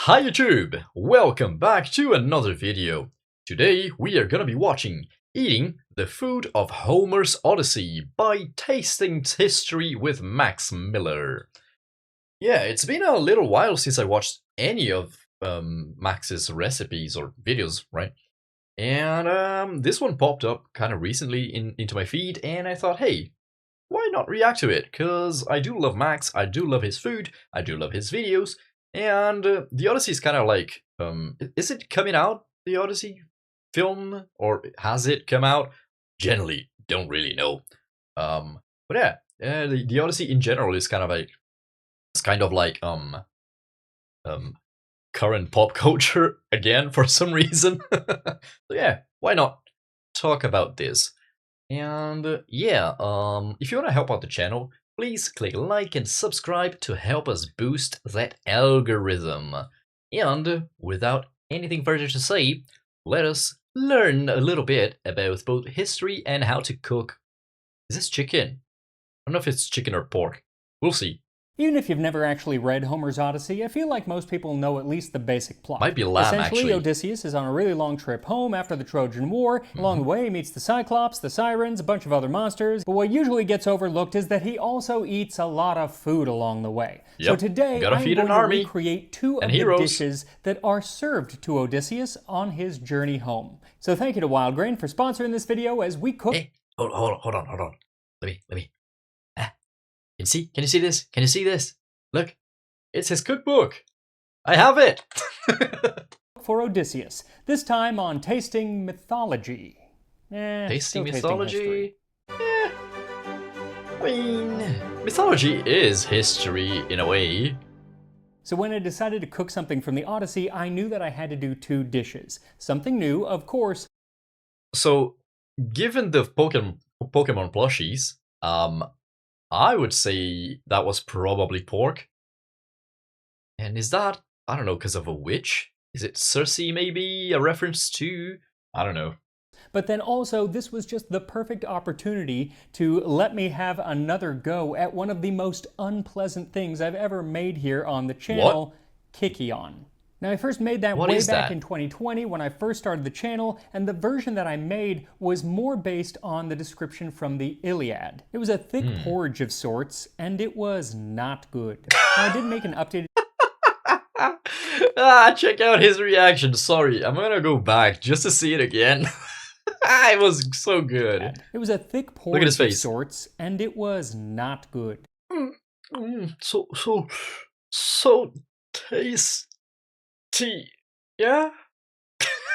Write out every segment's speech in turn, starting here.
Hi YouTube! Welcome back to another video. Today we are gonna be watching Eating the Food of Homer's Odyssey by Tasting History with Max Miller. Yeah, it's been a little while since I watched any of Max's recipes or videos, right? And this one popped up kind of recently into my feed and I thought, hey, why not react to it? Because I do love Max, I do love his food, I do love his videos, and the Odyssey is kind of like, is it coming out, the Odyssey film, or has it come out? Generally, don't really know. But yeah, the Odyssey in general is kind of like, um, current pop culture again for some reason. So yeah, why not talk about this? And yeah, if you want to help out the channel, please click like and subscribe to help us boost that algorithm. And without anything further to say, let us learn a little bit about both history and how to cook. Is this chicken? I don't know if it's chicken or pork. We'll see. Even if you've never actually read Homer's Odyssey, I feel like most people know at least the basic plot. Might be lamb, Essentially, actually. Odysseus is on a really long trip home after the Trojan War. Along the way, he meets the Cyclops, the Sirens, a bunch of other monsters. But what usually gets overlooked is that he also eats a lot of food along the way. Yep. So today, I'm going to recreate two of the dishes that are served to Odysseus on his journey home. So thank you to Wild Grain for sponsoring this video as we cook. Hey, hold on. Let me. Can you see this? Can you see this? Look, it's his cookbook. I have it. For Odysseus, this time on Tasting Mythology. Tasting Mythology? I mean, mythology is history in a way. So when I decided to cook something from the Odyssey, I knew that I had to do two dishes. Something new, of course. So, given the Pokemon plushies, I would say that was probably pork. And is that, I don't know, because of a witch? Is it Circe maybe? A reference to? I don't know. But then also, this was just the perfect opportunity to let me have another go at one of the most unpleasant things I've ever made here on the channel, Kikion. Now, I first made that way back in 2020 when I first started the channel, and the version that I made was more based on the description from the Iliad. It was a thick porridge of sorts, and it was not good. Now, I did make an updated... Check out his reaction. Sorry, I'm gonna go back just to see it again. It was so good. It was a thick porridge of sorts, and it was not good. So tasty. Yeah?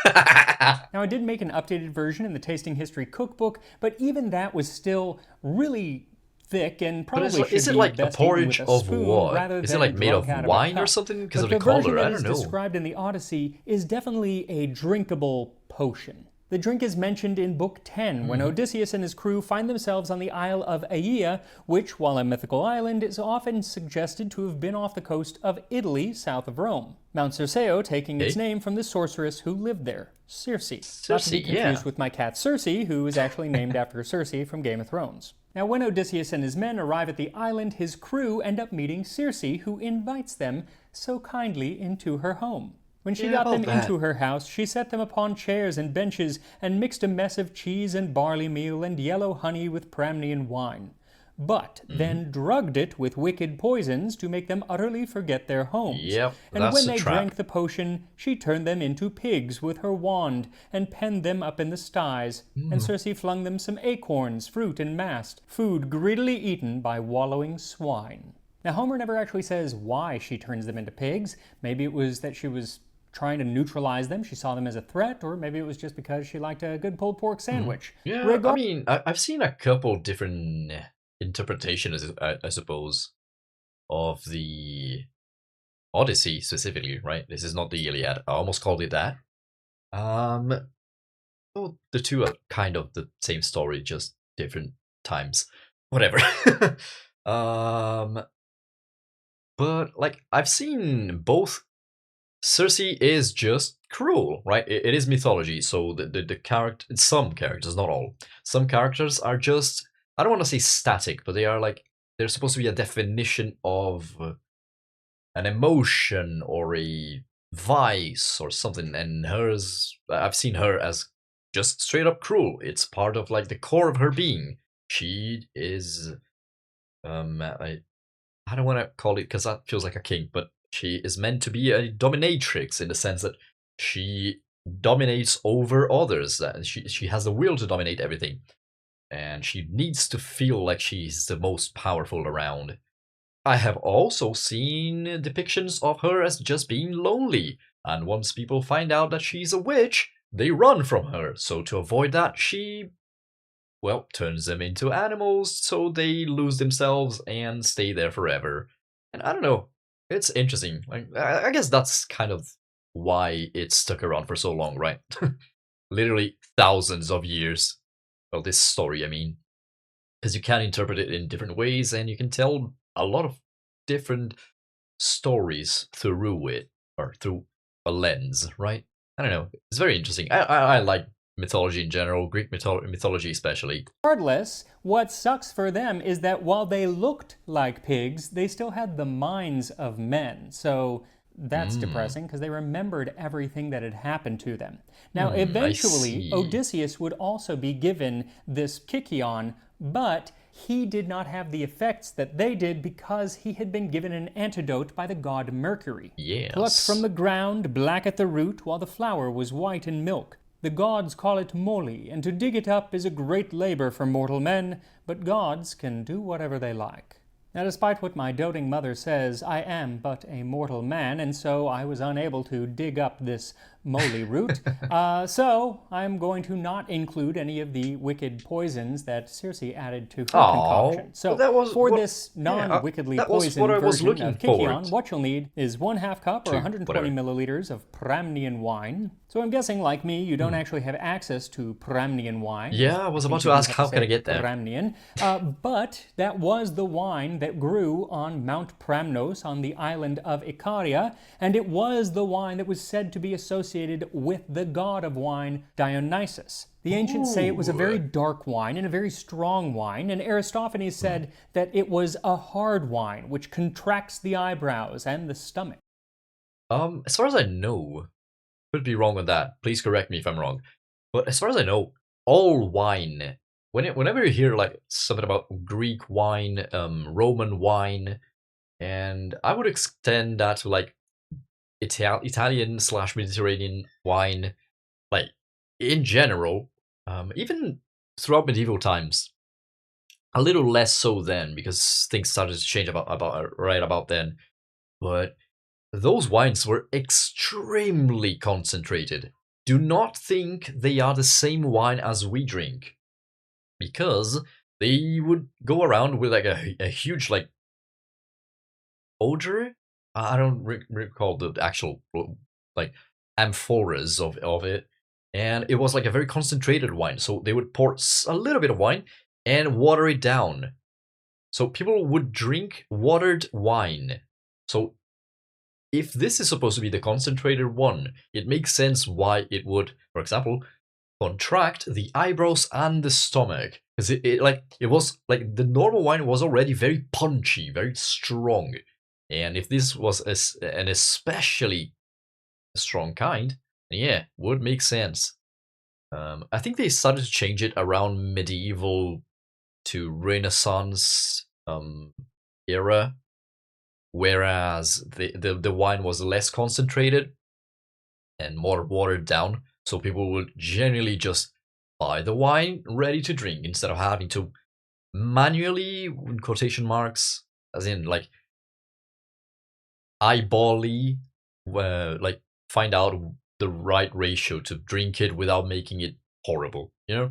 Now, I did make an updated version in the Tasting History cookbook, but even that was still really thick and probably should be is it like a porridge of what? Is it like made of wine or something? Because of the color, I don't know. The version that is described in the Odyssey is definitely a drinkable potion. The drink is mentioned in Book 10, when Odysseus and his crew find themselves on the Isle of Aeaea, which, while a mythical island, is often suggested to have been off the coast of Italy, south of Rome. Mount Circeo taking its name from the sorceress who lived there, Circe. Not to be confused with my cat Circe, who is actually named after Circe from Game of Thrones. Now, when Odysseus and his men arrive at the island, his crew end up meeting Circe, who invites them so kindly into her home. When she got them into her house, she set them upon chairs and benches and mixed a mess of cheese and barley meal and yellow honey with Pramnian wine, but then drugged it with wicked poisons to make them utterly forget their homes. And when they drank the potion, she turned them into pigs with her wand and penned them up in the sties, and Circe flung them some acorns, fruit, and mast, food greedily eaten by wallowing swine. Now, Homer never actually says why she turns them into pigs. Maybe it was that she was trying to neutralize them. She saw them as a threat, or maybe it was just because she liked a good pulled pork sandwich. Yeah, I mean, I've seen a couple different interpretations, I suppose, of the Odyssey specifically, right? This is not the Iliad. I almost called it that. Well, the two are kind of the same story, just different times. Whatever. But, like, I've seen both. Circe is just cruel, right? It is mythology, so the character, some characters, not all, some characters are just, I don't want to say static, but they are like, they're supposed to be a definition of an emotion or a vice or something, and hers, I've seen her as just straight up cruel. It's part of like the core of her being. She is, I don't want to call it because that feels like a kink, but she is meant to be a dominatrix in the sense that she dominates over others. That she has the will to dominate everything, and she needs to feel like she's the most powerful around. I have also seen depictions of her as just being lonely, and once people find out that she's a witch, they run from her. So to avoid that, she, well, turns them into animals so they lose themselves and stay there forever. And I don't know, it's interesting. Like, I guess that's kind of why it stuck around for so long, right? Literally thousands of years. Well, this story, I mean, because you can interpret it in different ways and you can tell a lot of different stories through it, or through a lens, right? I don't know. It's very interesting. I like mythology in general, Greek mythology especially. Regardless, what sucks for them is that while they looked like pigs, they still had the minds of men. So that's depressing because they remembered everything that had happened to them. Now, eventually, Odysseus would also be given this Kikion, but he did not have the effects that they did because he had been given an antidote by the god Mercury. Yes. Plucked from the ground, black at the root, while the flower was white in milk. The gods call it moli, and to dig it up is a great labor for mortal men, but gods can do whatever they like. Now, despite what my doting mother says, I am but a mortal man, and so I was unable to dig up this moly root. So I'm going to not include any of the wicked poisons that Circe added to her concoction. So this non-wickedly poisoned version of Kikion, what you'll need is 1/2 cup or 120 milliliters of Pramnian wine. So I'm guessing, like me, you don't actually have access to Pramnian wine. Yeah, I was about to ask, how can I get that? Pramnian. But that was the wine that grew on Mount Pramnos on the island of Ikaria, and it was the wine that was said to be associated with the god of wine, Dionysus. The ancients say it was a very dark wine and a very strong wine, and Aristophanes said that it was a hard wine, which contracts the eyebrows and the stomach. As far as I know, could be wrong with that. Please correct me if I'm wrong. But as far as I know, all wine, whenever you hear like something about Greek wine, Roman wine, and I would extend that to like Italian/Mediterranean wine, like in general, even throughout medieval times, a little less so then because things started to change right about then. But those wines were extremely concentrated. Do not think they are the same wine as we drink, because they would go around with like a huge like odor. I don't recall the actual like amphoras of it, and it was like a very concentrated wine. So they would pour a little bit of wine and water it down. So people would drink watered wine. So if this is supposed to be the concentrated one, it makes sense why it would, for example, contract the eyebrows and the stomach. Because it was like the normal wine was already very punchy, very strong. And if this was an especially strong kind, yeah, would make sense. I think they started to change it around medieval to Renaissance era, whereas the wine was less concentrated and more watered down, so people would generally just buy the wine ready to drink instead of having to manually, in quotation marks, as in like eyeball-y, like find out the right ratio to drink it without making it horrible, you know?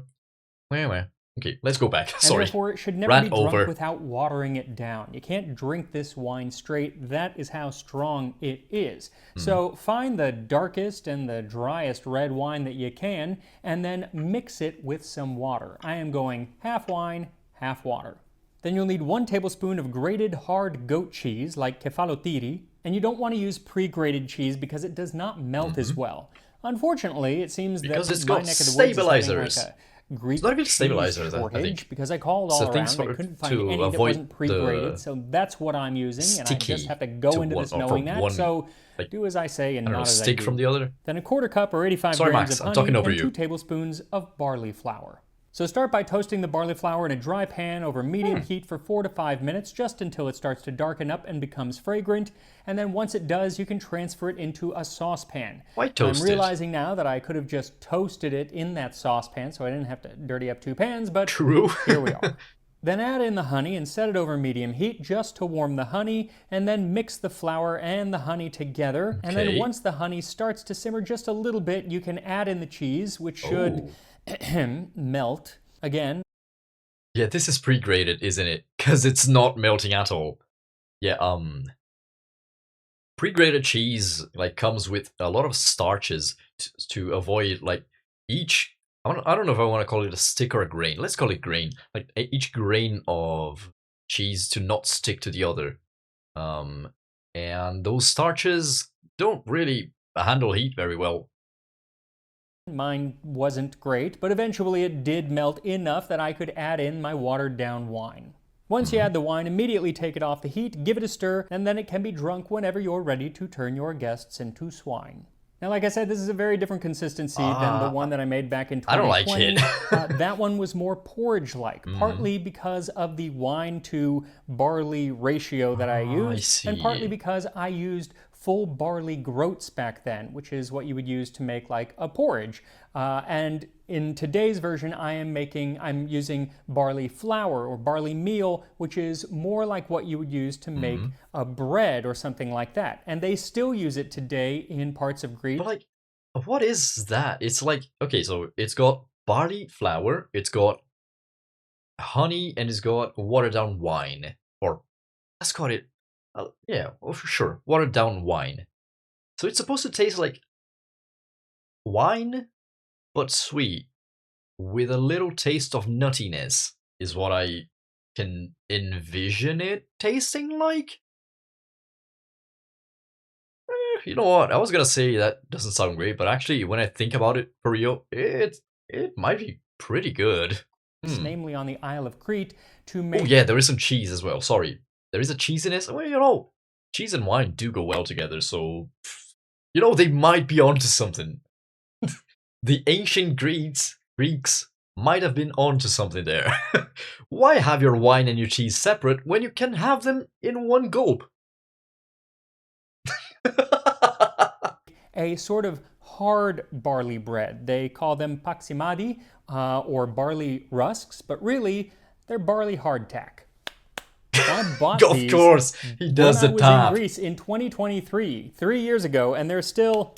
Anyway, okay, let's go back. Sorry. And therefore, it should never be drunk without watering it down. You can't drink this wine straight. That is how strong it is. So find the darkest and the driest red wine that you can, and then mix it with some water. I am going half wine, half water. Then you'll need 1 tablespoon of grated hard goat cheese, like kefalotiri, and you don't want to use pre-grated cheese because it does not melt as well. Unfortunately, it seems because that it's my got neck of the woods stabilizers. is having like Greek not even cheese stabilizers, I shortage think. because I called all around. I couldn't find any that wasn't pre-grated, so that's what I'm using, and I just have to go into this knowing that. So like, do as I say and not as I stick do. from the other. Then a quarter cup or 85 Sorry, grams Max, of I'm honey talking over and you. 2 tablespoons of barley flour. So start by toasting the barley flour in a dry pan over medium heat for 4 to 5 minutes, just until it starts to darken up and becomes fragrant. And then once it does, you can transfer it into a saucepan. Why toast I'm realizing now that I could have just toasted it in that saucepan, so I didn't have to dirty up 2 pans, but True. Here we are. Then add in the honey and set it over medium heat just to warm the honey, and then mix the flour and the honey together. And then once the honey starts to simmer just a little bit, you can add in the cheese, which should melt again. Yeah, this is pre-grated, isn't it? Because it's not melting at all. Yeah, pre-grated cheese like comes with a lot of starches to avoid like each. I don't know if I want to call it a stick or a grain. Let's call it grain. Like each grain of cheese to not stick to the other. And those starches don't really handle heat very well. Mine wasn't great, but eventually it did melt enough that I could add in my watered down wine. Once you add the wine, immediately take it off the heat, give it a stir, and then it can be drunk whenever you're ready to turn your guests into swine. Now, like I said, this is a very different consistency than the one that I made back in 2020. I don't like it. That one was more porridge-like, partly because of the wine to barley ratio that I used, and partly because I used full barley groats back then, which is what you would use to make like a porridge. And in today's version, I'm using barley flour or barley meal, which is more like what you would use to make a bread or something like that. And they still use it today in parts of Greece. But like, what is that? It's like, okay, so it's got barley flour, it's got honey, and it's got watered down wine. Or let's call it, yeah, well, for sure, watered down wine. So it's supposed to taste like wine, but sweet, with a little taste of nuttiness, is what I can envision it tasting like. You know what? I was gonna say that doesn't sound great, but actually, when I think about it for real, it might be pretty good. Namely on the Isle of Crete, to make. Oh yeah, there is some cheese as well. Sorry, there is a cheese in this. Well, you know, cheese and wine do go well together, so you know they might be onto something. The ancient Greeks might have been onto something there. Why have your wine and your cheese separate when you can have them in one gulp? A sort of hard barley bread. They call them paksimadi or barley rusks, but really they're barley hardtack. I bought of these course, he does the when top. I was in Greece in 2023, 3 years ago, and they're still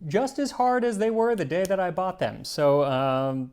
just as hard as they were the day that I bought them. So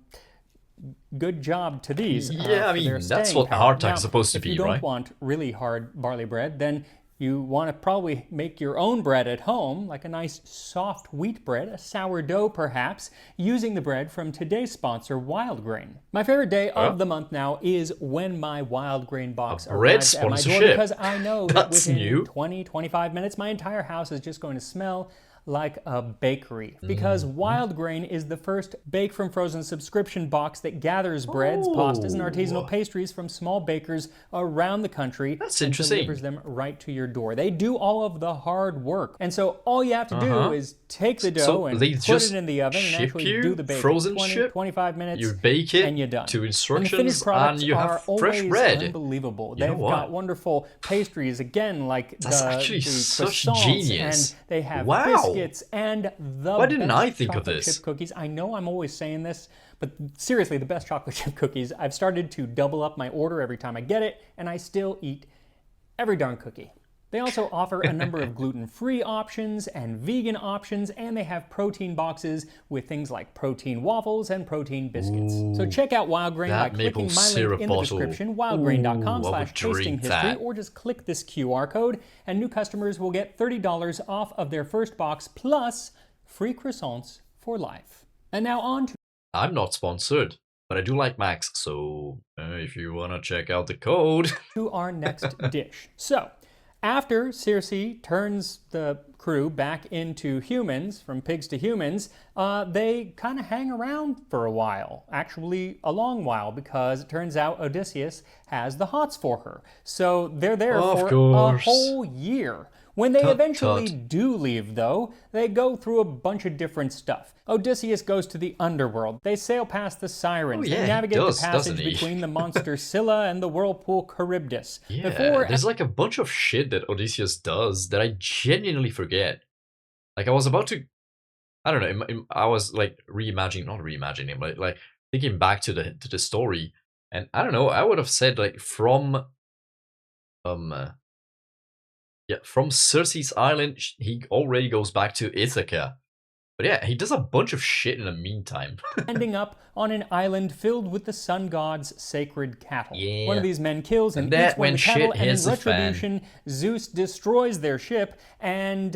good job to these. Yeah, I mean, that's what hardtack is supposed to be, right? If you don't want really hard barley bread, then you want to probably make your own bread at home, like a nice soft wheat bread, a sourdough perhaps, using the bread from today's sponsor, Wild Grain. My favorite day of the month now is when my Wild Grain box arrives at my door, because I know that within 20-25 minutes, my entire house is just going to smell like a bakery, because Wild Grain is the first bake from frozen subscription box that gathers breads, pastas, and artisanal pastries from small bakers around the country. That's and interesting. delivers them right to your door. They do all of the hard work, and so all you have to do is take the dough and put it in the oven and actually do the baking. Frozen 20-25 minutes, you bake it and you're done. to instructions, and the finished products you have are fresh always bread. Unbelievable. They've got wonderful pastries, again, like That's actually the such croissants, genius. and they have biscuits and the Why didn't I best think of chocolate this? chip cookies. I know I'm always saying this, but seriously, the best chocolate chip cookies. I've started to double up my order every time I get it, and I still eat every darn cookie. They also offer a number of gluten-free options and vegan options, and they have protein boxes with things like protein waffles and protein biscuits. So check out Wild Grain by clicking my link in the description, wildgrain.com/tastinghistory, or just click this QR code, and new customers will get $30 off of their first box, plus free croissants for life. And now on to... I'm not sponsored, but I do like Max, so if you want to check out the code... to our next dish. So, After Circe turns the crew back into humans, from pigs to humans, they kind of hang around for a while. Actually, a long while, because it turns out Odysseus has the hots for her. So they're there for a whole year. When they eventually do leave, though, they go through a bunch of different stuff. Odysseus goes to the underworld. They sail past the sirens. They navigate the passage between the monster Scylla and the whirlpool Charybdis. Yeah, there's like a bunch of shit that Odysseus does that I genuinely forget. Like I was about to, I don't know, I was like not reimagining, but like thinking back to the story, and I don't know, I would have said like from Circe's island, he already goes back to Ithaca. But yeah, he does a bunch of shit in the meantime. Ending up on an island filled with the sun god's sacred cattle. Yeah. One of these men kills and eats one of the cattle, and in retribution, Zeus destroys their ship and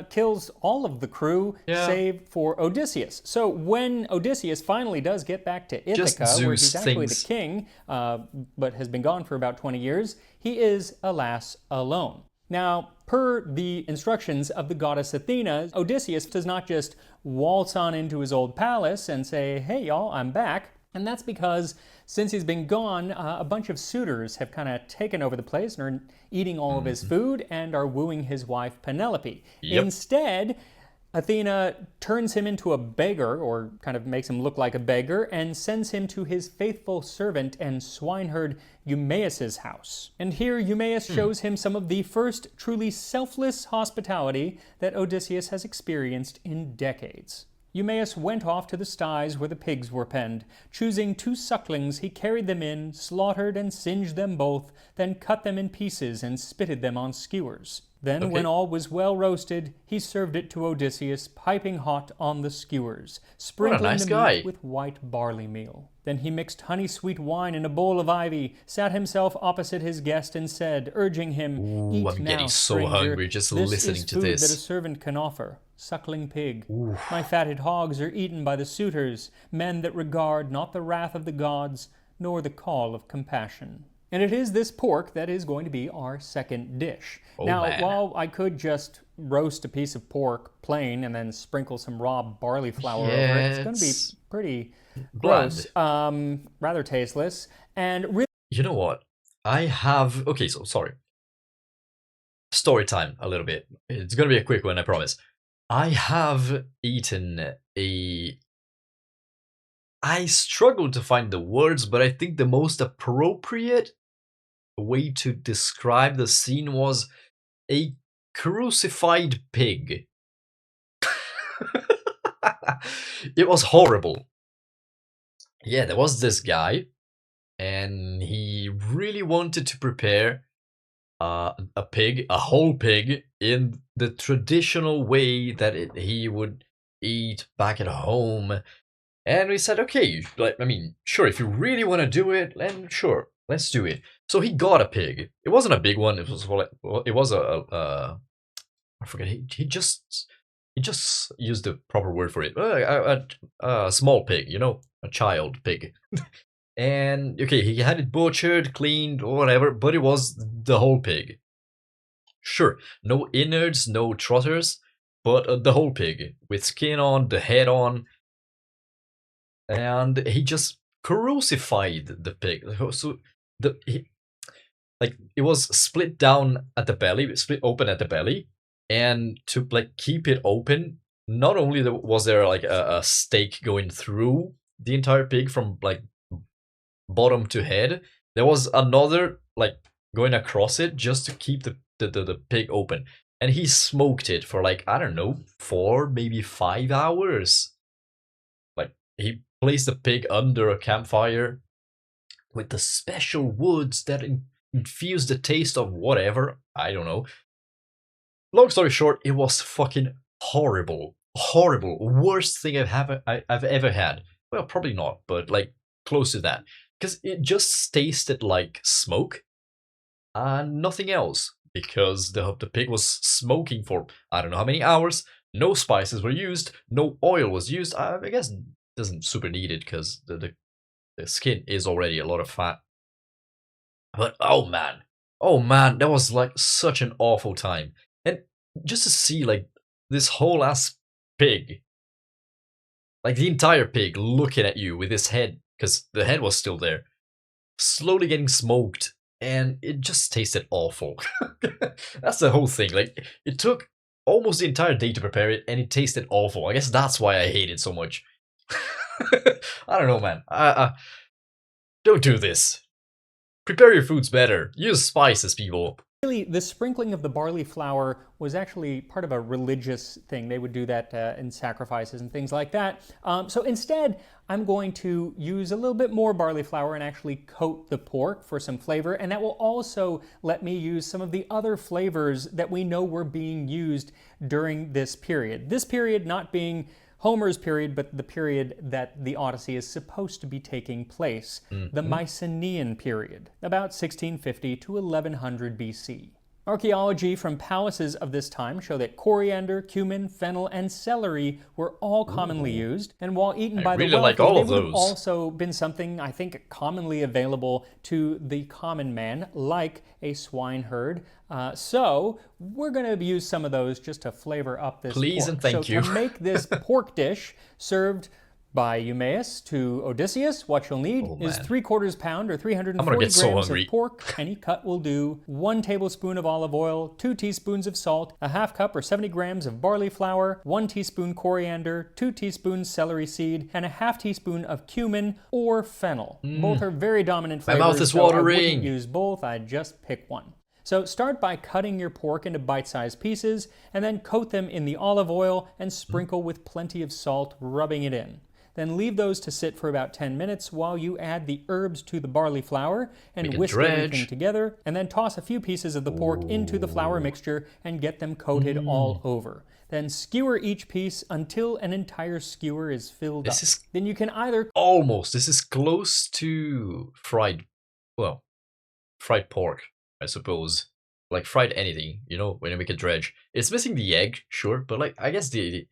kills all of the crew, save for Odysseus. So when Odysseus finally does get back to Ithaca, where he's actually the king, but has been gone for about 20 years, he is, alas, alone. Now, per the instructions of the goddess Athena, Odysseus does not just waltz on into his old palace and say, hey y'all, I'm back. And that's because since he's been gone, a bunch of suitors have kind of taken over the place and are eating all of his food and are wooing his wife Penelope. Instead, Athena turns him into a beggar, or kind of makes him look like a beggar, and sends him to his faithful servant and swineherd Eumaeus' house. And here Eumaeus shows him some of the first truly selfless hospitality that Odysseus has experienced in decades. Eumaeus went off to the sties where the pigs were penned. Choosing 2 sucklings, he carried them in, slaughtered and singed them both, then cut them in pieces and spitted them on skewers. Then, when all was well roasted, he served it to Odysseus, piping hot on the skewers, sprinkling the meat with white barley meal. Then he mixed honey-sweet wine in a bowl of ivy, sat himself opposite his guest, and said, urging him, "Eat I'm now, getting so stranger. hungry just listening to this. This is food that a servant can offer. Suckling pig. My fatted hogs are eaten by the suitors, men that regard not the wrath of the gods, nor the call of compassion." And it is this pork that is going to be our second dish. While I could just roast a piece of pork plain and then sprinkle some raw barley flour over it, it's going to be pretty gross, rather tasteless, and really... You know what? I have... Okay, so sorry. Story time a little bit. It's going to be a quick one, I promise. I have eaten a... I struggle to find the words, but I think the most appropriate way to describe the scene was a crucified pig. It was horrible. Yeah, there was this guy, and he really wanted to prepare a whole pig, in the traditional way that he would eat back at home. And we said, okay, sure, if you really want to do it, then sure, let's do it. So he got a pig. It wasn't a big one. It was I forget. He just used the proper word for it. A small pig, a child pig. And okay, he had it butchered, cleaned, or whatever, but it was the whole pig. Sure, no innards, no trotters, but the whole pig with skin on, the head on. And he just crucified the pig. So it was split down at the belly, split open at the belly, and to keep it open, not only was there a stake going through the entire pig from bottom to head, there was another going across it just to keep the pig open. And he smoked it for I don't know, 4, maybe 5 hours. He placed the pig under a campfire with the special woods that infused the taste of whatever, I don't know. Long story short, it was fucking horrible. Horrible. Worst thing I've ever had. Well, probably not, but close to that. Because it just tasted like smoke and nothing else. Because the pig was smoking for I don't know how many hours. No spices were used. No oil was used. I guess doesn't super need it because the skin is already a lot of fat. But oh man, Oh man, that was like such an awful time. And just to see like this whole ass pig, like the entire pig looking at you with his head, because the head was still there, slowly getting smoked, and it just tasted awful. That's the whole thing. Like, it took almost the entire day to prepare it, and it tasted awful. I guess that's why I hate it so much. I don't know, man. Don't do this. Prepare your foods better. Use spices, people. Really, the sprinkling of the barley flour was actually part of a religious thing. They would do that in sacrifices and things like that. So instead, I'm going to use a little bit more barley flour and actually coat the pork for some flavor. And that will also let me use some of the other flavors that we know were being used during this period. This period not being Homer's period, but the period that the Odyssey is supposed to be taking place, the Mycenaean period, about 1650 to 1100 BC. Archaeology from palaces of this time show that coriander, cumin, fennel, and celery were all commonly used, and while eaten by the wealthy, they would have also been something, I think, commonly available to the common man, like a swineherd. So we're going to use some of those just to flavor up this Please pork. and thank you. To make this pork dish served by Eumaeus to Odysseus, what you'll need is 3/4 pound or 340 grams of pork. Any cut will do. 1 tablespoon of olive oil, 2 teaspoons of salt, a 1/2 cup or 70 grams of barley flour, 1 teaspoon coriander, 2 teaspoons celery seed, and a 1/2 teaspoon of cumin or fennel. Both are very dominant flavors. My mouth is watering. I wouldn't use both. I'd just pick one. So start by cutting your pork into bite-sized pieces, and then coat them in the olive oil and sprinkle with plenty of salt, rubbing it in. Then leave those to sit for about 10 minutes while you add the herbs to the barley flour and whisk everything together, and then toss a few pieces of the pork into the flour mixture and get them coated all over. Then skewer each piece until an entire skewer is filled up. Then you can either... This is close to fried pork, I suppose. Like fried anything, you know, when you make a dredge. It's missing the egg, sure, but like, I guess the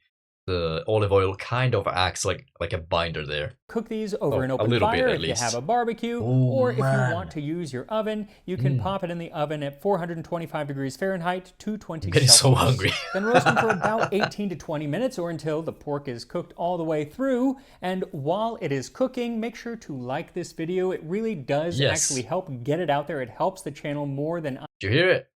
olive oil kind of acts like a binder there. Cook these over an open fire if you have a barbecue, or if you want to use your oven, you can pop it in the oven at 425 degrees Fahrenheit, 220 Celsius. I'm getting so hungry. Then roast them for about 18 to 20 minutes or until the pork is cooked all the way through. And while it is cooking, make sure to like this video. It really does actually help get it out there. It helps the channel more than Did you hear it?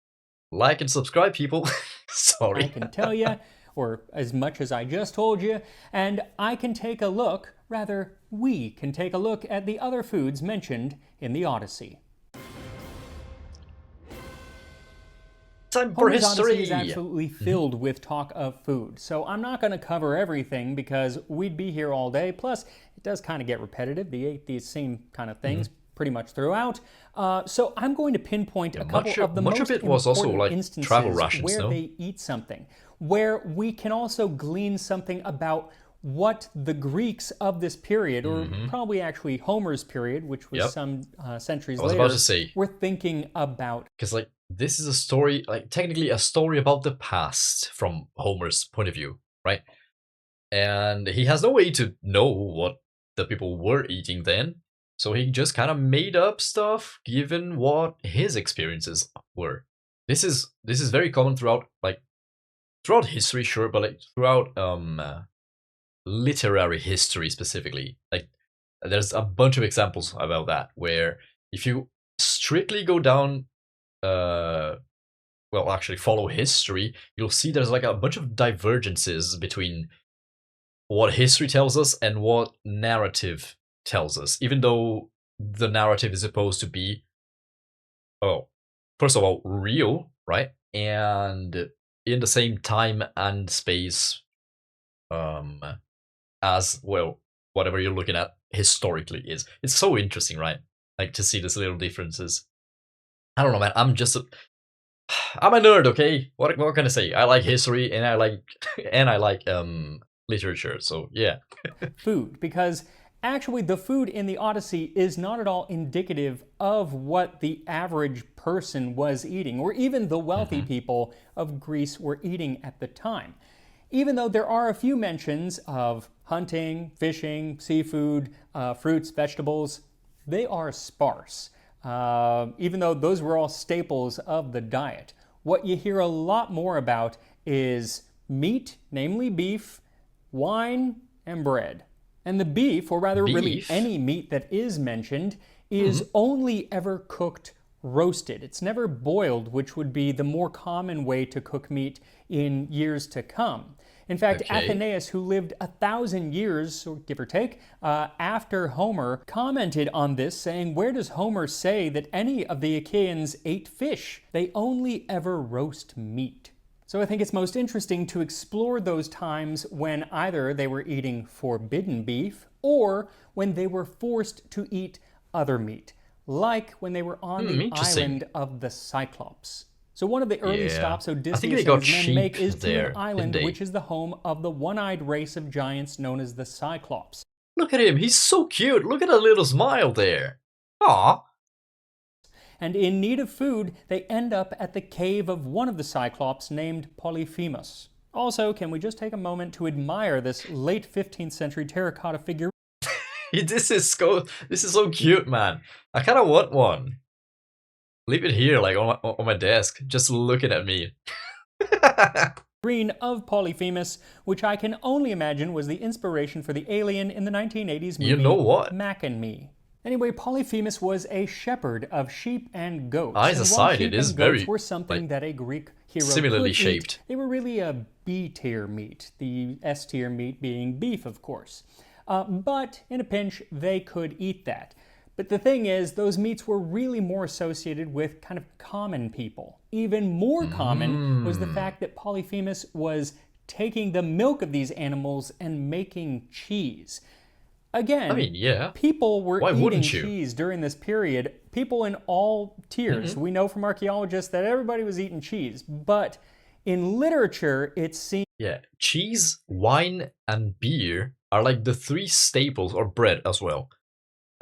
Like and subscribe, people. Sorry. I can tell you. Or as much as I just told you, and I can take a look, rather, we can take a look at the other foods mentioned in the Odyssey. Time for history! Odyssey is absolutely filled with talk of food, so I'm not going to cover everything because we'd be here all day, plus it does kind of get repetitive. They ate these same kind of things pretty much throughout. So I'm going to pinpoint a couple of the most important instances where they eat something, where we can also glean something about what the Greeks of this period, or probably actually Homer's period, which was some centuries later, were thinking about. Because like, this is a story, like technically a story about the past from Homer's point of view, right? And he has no way to know what the people were eating then. So he just kind of made up stuff given what his experiences were. This is very common throughout history, sure, but like throughout literary history specifically. Like there's a bunch of examples about that where if you strictly go down actually follow history, you'll see there's like a bunch of divergences between what history tells us and what narrative tells us, even though the narrative is supposed to be, first of all, real, right? And in the same time and space as, well, whatever you're looking at historically is. It's so interesting, right? Like to see these little differences. I don't know, man. I'm a nerd, okay? What can I say? I like history and I like literature, so yeah. Food, because actually, the food in the Odyssey is not at all indicative of what the average person was eating, or even the wealthy people of Greece were eating at the time. Even though there are a few mentions of hunting, fishing, seafood, fruits, vegetables, they are sparse. even though those were all staples of the diet. What you hear a lot more about is meat, namely beef, wine, and bread. And the beef, or rather really any meat that is mentioned, is only ever cooked roasted. It's never boiled, which would be the more common way to cook meat in years to come. In fact, Athenaeus, who lived 1,000 years, or give or take, after Homer, commented on this, saying, where does Homer say that any of the Achaeans ate fish? They only ever roast meat. So I think it's most interesting to explore those times when either they were eating forbidden beef or when they were forced to eat other meat, like when they were on the island of the Cyclops. So one of the early stops Odysseus and his men make is to an island which is the home of the one-eyed race of giants known as the Cyclops. Look at him, he's so cute. Look at that little smile there. Aww. And in need of food, they end up at the cave of one of the Cyclops named Polyphemus. Also, can we just take a moment to admire this late 15th century terracotta figure? This is so cute, man. I kind of want one. Leave it here, like on my desk, just looking at me. Green of Polyphemus, which I can only imagine was the inspiration for the alien in the 1980s movie You know what? Mac and Me. Anyway, Polyphemus was a shepherd of sheep and goats. Eyes aside, it is very were something that a Greek hero similarly could shaped. Eat. They were really a B-tier meat, the S-tier meat being beef, of course. But in a pinch, they could eat that. But the thing is, those meats were really more associated with kind of common people. Even more common was the fact that Polyphemus was taking the milk of these animals and making cheese. Again, I mean, people were Why eating cheese during this period. People in all tiers. We know from archaeologists that everybody was eating cheese. But in literature, it seems... Yeah, cheese, wine, and beer are like the three staples, or bread as well.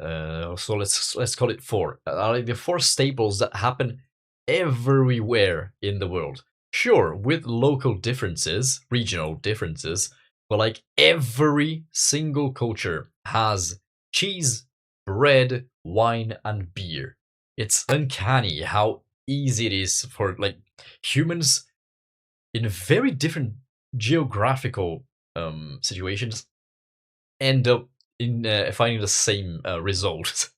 So let's call it four. Are like the four staples that happen everywhere in the world. Sure, with local differences, regional differences, but like every single culture has cheese, bread, wine, and beer. It's uncanny how easy it is for like humans in very different geographical situations end up in finding the same result.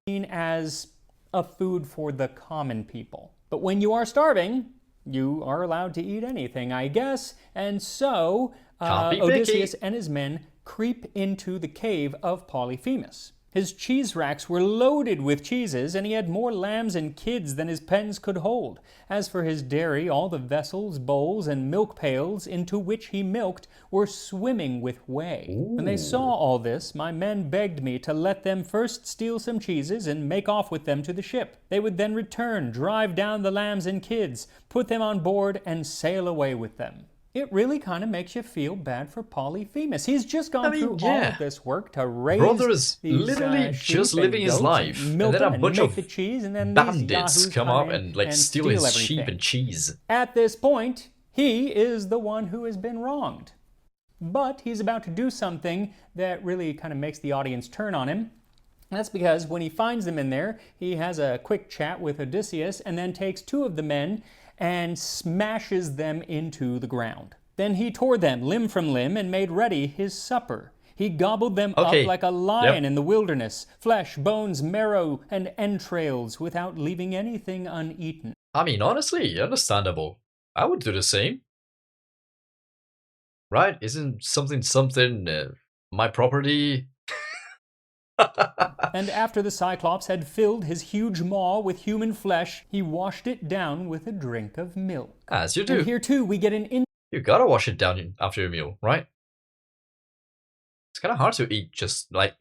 seen as a food for the common people. But when you are starving, you are allowed to eat anything, I guess. And so Odysseus and his men creep into the cave of Polyphemus. His cheese racks were loaded with cheeses, and he had more lambs and kids than his pens could hold. As for his dairy, all the vessels, bowls, and milk pails into which he milked were swimming with whey. When they saw all this, my men begged me to let them first steal some cheeses and make off with them to the ship. They would then return, drive down the lambs and kids, put them on board, and sail away with them. It really kind of makes you feel bad for Polyphemus. He's just gone through all of this work to raise Brother's these, literally just living his life, and then a bunch of bandits come up and like steal his sheep and cheese. At this point, he is the one who has been wronged. But he's about to do something that really kind of makes the audience turn on him. That's because when he finds them in there, he has a quick chat with Odysseus and then takes two of the men and smashes them into the ground. Then he tore them limb from limb and made ready his supper. He gobbled them up like a lion in the wilderness, flesh, bones, marrow, and entrails, without leaving anything uneaten. I mean, honestly, understandable. I would do the same. Right? Isn't something my property? And after the Cyclops had filled his huge maw with human flesh, he washed it down with a drink of milk. As you do. And here too we get an You gotta wash it down after your meal, right? It's kind of hard to eat just like,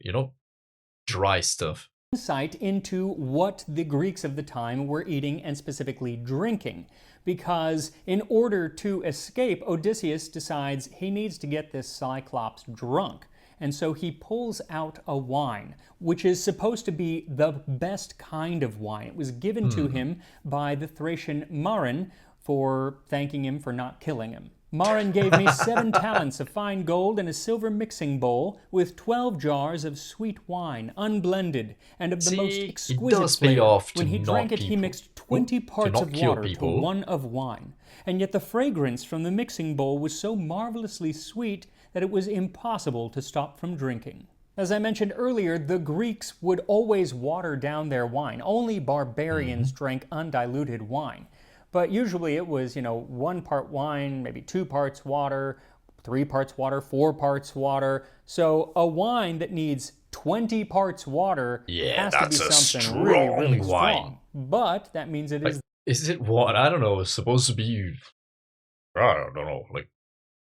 dry stuff. Insight into what the Greeks of the time were eating and specifically drinking. Because in order to escape, Odysseus decides he needs to get this Cyclops drunk. And so he pulls out a wine, which is supposed to be the best kind of wine. It was given to him by the Thracian Marin for thanking him for not killing him. Marin gave me 7 talents of fine gold and a silver mixing bowl with 12 jars of sweet wine, unblended, and of the most it exquisite does pay flavor. off to When he knock drank it, he people- mixed 20 parts not of kill water to people. 1 of wine. And yet the fragrance from the mixing bowl was so marvelously sweet that it was impossible to stop from drinking. As I mentioned earlier, the Greeks would always water down their wine. Only barbarians drank undiluted wine. But usually it was, 1 part wine, maybe 2 parts water, 3 parts water, 4 parts water. So a wine that needs 20 parts water has to be that's a something really, really strong wine. strong. But that means it is. Is it what? I don't know. It's supposed to be, I don't know, like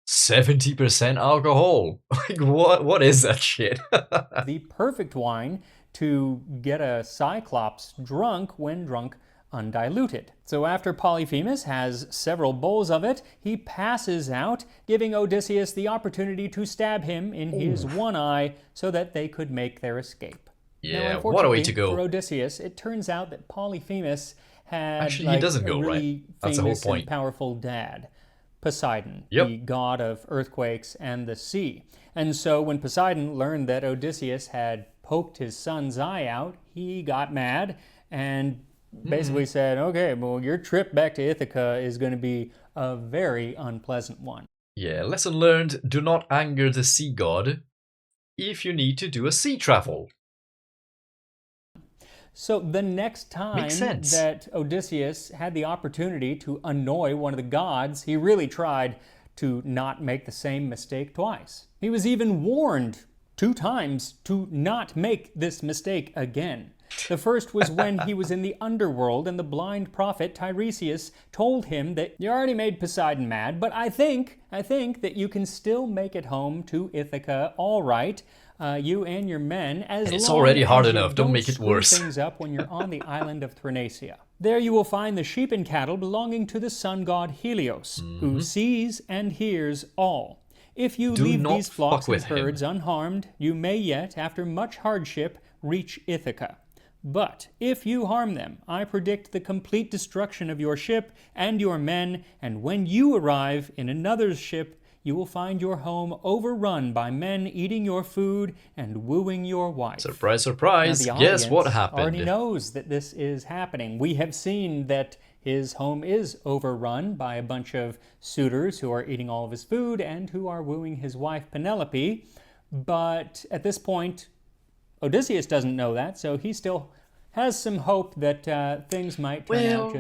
70% alcohol. Like what is that shit? The perfect wine to get a Cyclops drunk when drunk undiluted. So after Polyphemus has several bowls of it, he passes out, giving Odysseus the opportunity to stab him in his one eye so that they could make their escape. Yeah, Now, what a way to go. For Odysseus, it turns out that Polyphemus had Actually, he doesn't go, a really right? That's the whole famous and point. powerful dad, Poseidon, Yep. the god of earthquakes and the sea. And so when Poseidon learned that Odysseus had poked his son's eye out, he got mad and basically said, okay, well, your trip back to Ithaca is going to be a very unpleasant one. Yeah, lesson learned, do not anger the sea god if you need to do a sea travel. So the next time Makes sense. that Odysseus had the opportunity to annoy one of the gods, he really tried to not make the same mistake twice. He was even warned 2 times to not make this mistake again. The first was when he was in the underworld and the blind prophet Tiresias told him that you already made Poseidon mad, but I think that you can still make it home to Ithaca all right, you and your men, as It's long already hard as you enough, don't make it screw worse. things up when you're on the island of Thrinacia. There you will find the sheep and cattle belonging to the sun god Helios, who sees and hears all. If you Do leave not these flocks fuck and with him. herds unharmed, you may yet, after much hardship, reach Ithaca. But if you harm them, I predict the complete destruction of your ship and your men, and when you arrive in another's ship, you will find your home overrun by men eating your food and wooing your wife. Surprise, surprise. Now, the Guess what audience happened? already knows that this is happening. We have seen that his home is overrun by a bunch of suitors who are eating all of his food and who are wooing his wife Penelope. But at this point, Odysseus doesn't know that, so he still has some hope that things might turn out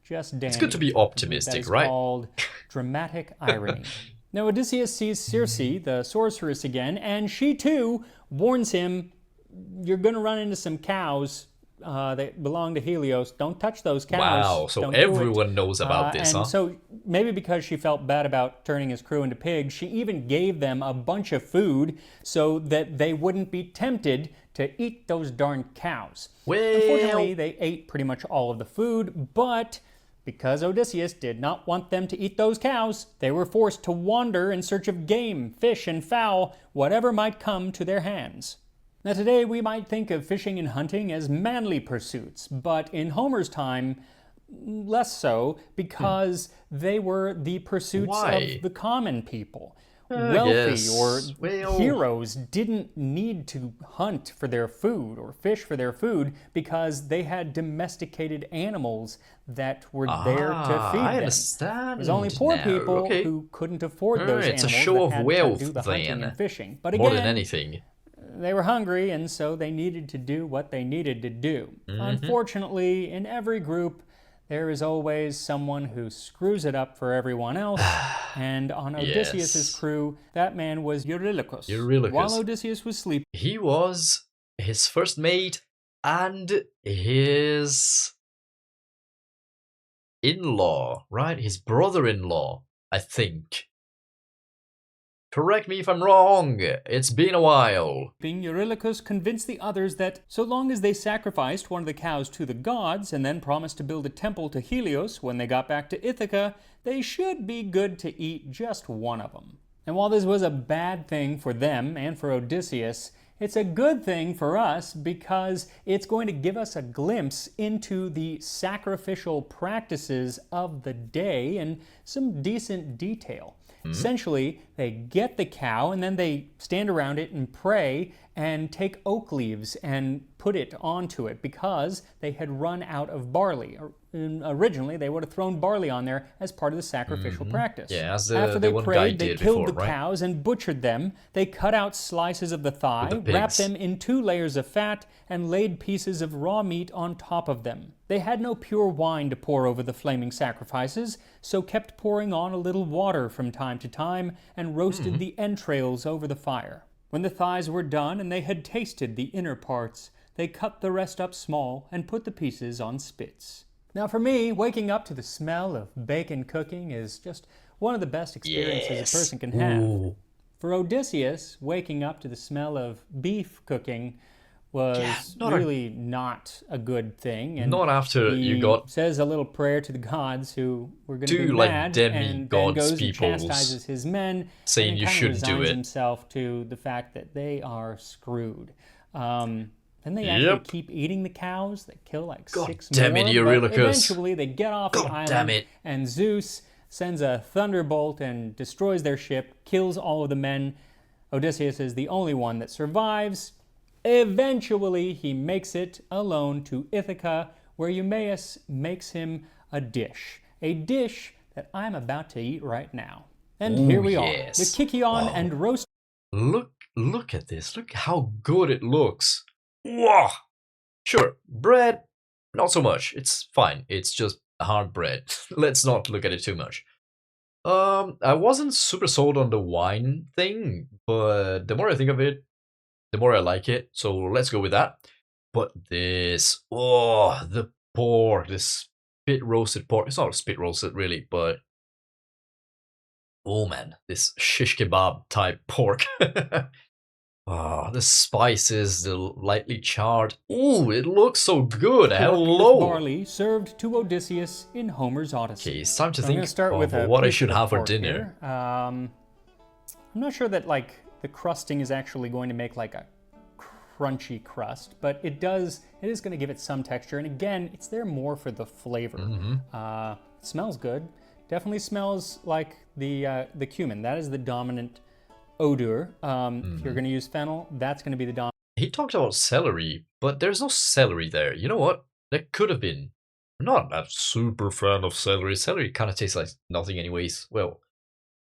just dandy. It's good to be optimistic, That is right? called dramatic irony. Now Odysseus sees Circe, the sorceress, again, and she too warns him, you're going to run into some cows that belong to Helios. Don't touch those cows. Wow, so Don't do it." everyone knows about this, and huh? so maybe because she felt bad about turning his crew into pigs, she even gave them a bunch of food so that they wouldn't be tempted to eat those darn cows. Well, Unfortunately, they ate pretty much all of the food, but because Odysseus did not want them to eat those cows, they were forced to wander in search of game, fish, and fowl, whatever might come to their hands. Now today we might think of fishing and hunting as manly pursuits, but in Homer's time, less so, because they were the pursuits Why? of the common people. Wealthy or Well, heroes didn't need to hunt for their food or fish for their food because they had domesticated animals that were there to feed I them. understand. It was only poor now. people Okay. who couldn't afford those It's a animals show that of had wealth, to do the hunting then, and fishing. But more again, than anything. they were hungry, and so they needed to do what they needed to do. Unfortunately, in every group, there is always someone who screws it up for everyone else, and on Odysseus's Yes. crew, that man was Eurylochus. Eurylochus. While Odysseus was sleeping, He was his first mate and his in-law, right? His brother-in-law, I think. Correct me if I'm wrong. It's been a while. Eurylochus convinced the others that so long as they sacrificed one of the cows to the gods and then promised to build a temple to Helios when they got back to Ithaca, they should be good to eat just one of them. And while this was a bad thing for them and for Odysseus, It's a good thing for us because it's going to give us a glimpse into the sacrificial practices of the day and some decent detail. Essentially, they get the cow and then they stand around it and pray and take oak leaves and put it onto it because they had run out of barley. Originally, they would have thrown barley on there as part of the sacrificial practice. Yeah, as After the they one guy prayed, they did killed before, the right? cows and butchered them. They cut out slices of the thigh, the wrapped pigs. them in 2 layers of fat, and laid pieces of raw meat on top of them. They had no pure wine to pour over the flaming sacrifices, so kept pouring on a little water from time to time and roasted the entrails over the fire. When the thighs were done and they had tasted the inner parts, they cut the rest up small and put the pieces on spits. Now for me, waking up to the smell of bacon cooking is just one of the best experiences a person can have. Ooh. For Odysseus, waking up to the smell of beef cooking was not not a good thing. And Not after he you got says a little prayer to the gods who were going to be two, like, mad, and then demigods goes and peoples chastises his men, saying and you kind of shouldn't do resigns it. himself to the fact that they are screwed. Then they actually keep eating the cows. They kill like God 6 damn more, it, but Eurylochus. eventually they get off the God island, damn it. and Zeus sends a thunderbolt and destroys their ship, kills all of the men. Odysseus is the only one that survives. Eventually, he makes it alone to Ithaca, where Eumaeus makes him a dish that I'm about to eat right now. And here we are, yes. with Kikion Wow. and roast. Look at this. Look how good it looks. Wow. Sure, bread, not so much. It's fine. It's just hard bread. Let's not look at it too much. I wasn't super sold on the wine thing, but the more I think of it, the more I like it. So let's go with that. But this, the pork, this spit roasted pork. It's not spit roasted really, but oh man, this shish kebab type pork. The spices, the lightly charred. Ooh, it looks so good. With Hello. barley served to Odysseus in Homer's Odyssey. Okay, it's time to I'm think going to start with of a what I piece should of have for pork dinner. here. I'm not sure that like the crusting is actually going to make like a crunchy crust, but it is going to give it some texture. And again, it's there more for the flavor. It smells good. Definitely smells like the cumin. That is the dominant odor. If you're going to use fennel, that's going to be the dominant. He talked about celery, but there's no celery there. You know what? There could have been. I'm not a super fan of celery. Celery kind of tastes like nothing anyways. Well,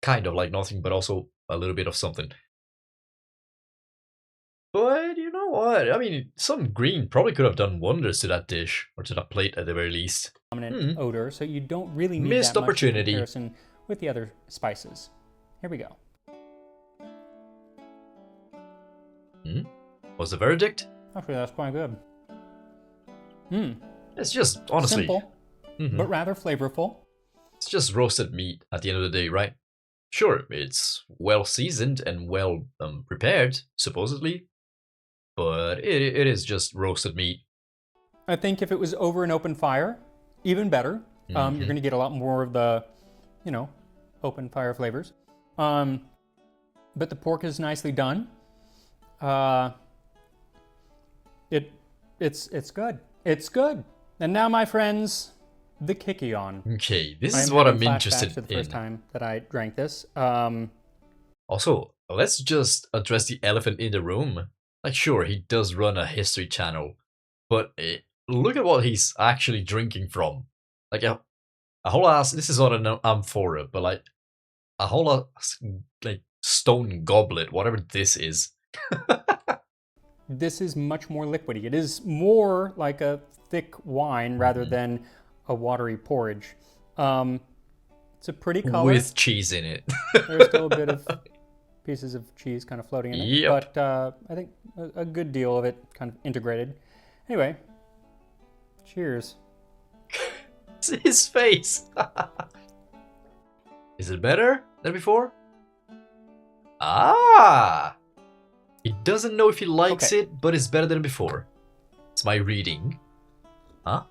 kind of like nothing, but also a little bit of something. But you know what? I mean, some green probably could have done wonders to that dish, or to that plate at the very least. Dominant odor, so you don't really need Missed that much in opportunity. comparison with the other spices. Here we go. What's the verdict? Actually, that's quite good. It's just, honestly, Simple, but rather flavorful. it's just roasted meat at the end of the day, right? Sure, it's well seasoned and well prepared, supposedly, but it is just roasted meat. I think if it was over an open fire, even better. You're going to get a lot more of the, open fire flavors. But the pork is nicely done. It's good. It's good. And now, my friends, the Kikion. Okay, this I is am what I'm having flashbacks interested to the in. first time that I drank this. Also, let's just address the elephant in the room. Like, sure, he does run a history channel, but look at what he's actually drinking from. Like a whole ass. This is not an amphora, but like a whole ass, like stone goblet, whatever this is. This is much more liquidy. It is more like a thick wine rather than a watery porridge. It's a pretty color. With cheese in it. There's still a bit of pieces of cheese kind of floating in it. Yep. But I think a good deal of it kind of integrated. Anyway, cheers. It's his face. Is it better than before? Ah! He doesn't know if he likes it, but it's better than before. It's my reading. Huh?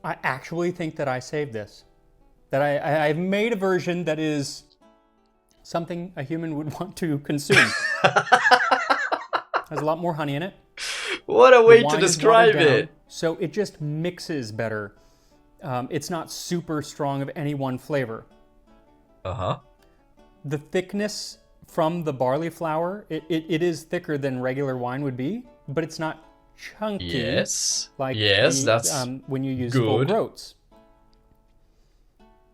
I actually think that I saved this. That I've made a version that is something a human would want to consume. Has a lot more honey in it. What a way The to wine is describe watered down, it. so it just mixes better. It's not super strong of any one flavor. Uh-huh. The thickness from the barley flour, it is thicker than regular wine would be, but it's not chunky. Yes. Like yes, that's when you use full good. groats.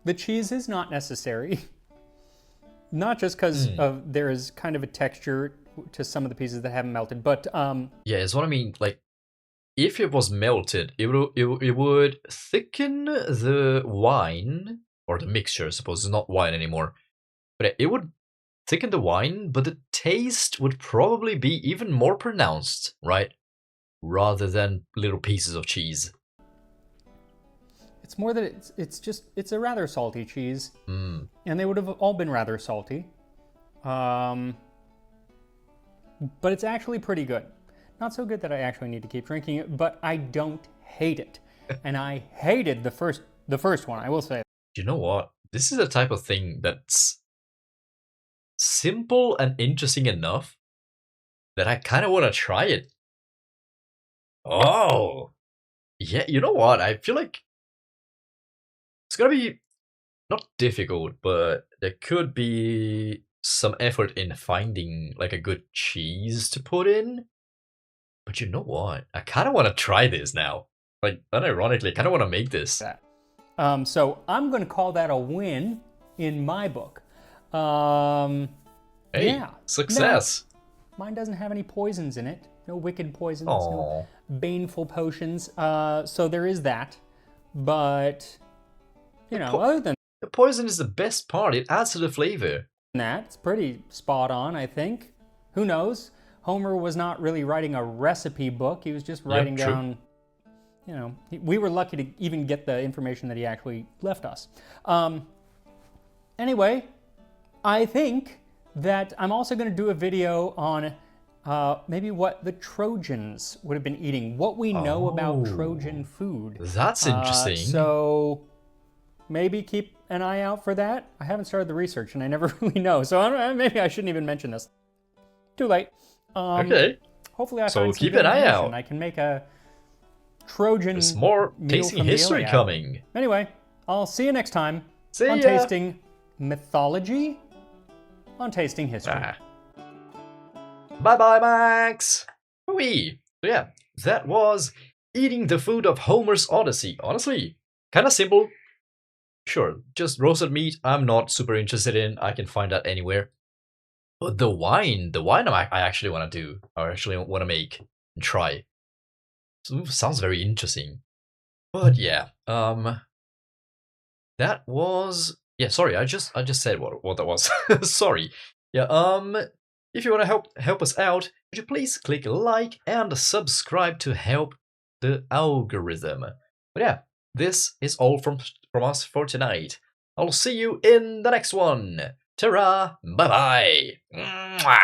The cheese is not necessary. Not just because there is kind of a texture to some of the pieces that haven't melted, but Yeah, it's what I mean. Like, if it was melted, it would thicken the wine, or the mixture, I suppose. It's not wine anymore. But it would thicken the wine, but the taste would probably be even more pronounced, right? Rather than little pieces of cheese. it's more that it's a rather salty cheese, Mm. and they would have all been rather salty. But it's actually pretty good. Not so good that I actually need to keep drinking it, but I don't hate it. And I hated the first one, I will say. You know what? This is a type of thing that's simple and interesting enough that I kind of want to try it. Oh! Yeah, you know what? I feel like it's gonna be not difficult, but there could be some effort in finding like a good cheese to put in. But you know what? I kind of want to try this now. Like, unironically, I kind of want to make this. So I'm going to call that a win in my book. Hey, yeah. success. Mine doesn't have any poisons in it. No wicked poisons, Aw. no baneful potions. So there is that. But, you know, other than The poison is the best part. It adds to the flavor. that, it's pretty spot on, I think. Who knows? Homer was not really writing a recipe book. He was just writing true. down, you know, we were lucky to even get the information that he actually left us. Anyway, I think that I'm also going to do a video on maybe what the Trojans would have been eating, what we know about Trojan food. That's interesting. So maybe keep an eye out for that. I haven't started the research and I never really know, so I don't know, maybe I shouldn't even mention this. Too late. Okay. Hopefully I So find some keep good an eye information. out. I can make a Trojan There's more meal tasting from the history Iliad. coming. Anyway, I'll see you next time See on ya. Tasting Mythology on Tasting History. Bye-bye, Max. Wee. So yeah, that was eating the food of Homer's Odyssey. Honestly, kind of simple. Sure, just roasted meat. I'm not super interested in. I can find that anywhere. But the wine I actually want to do. I actually want to make and try. So, sounds very interesting. But yeah, that was sorry. I just said what that was. Sorry. Yeah. If you want to help us out, would you please click like and subscribe to help the algorithm. But yeah, this is all from us for tonight. I'll see you in the next one. Ta-ra! Bye-bye! Mwah!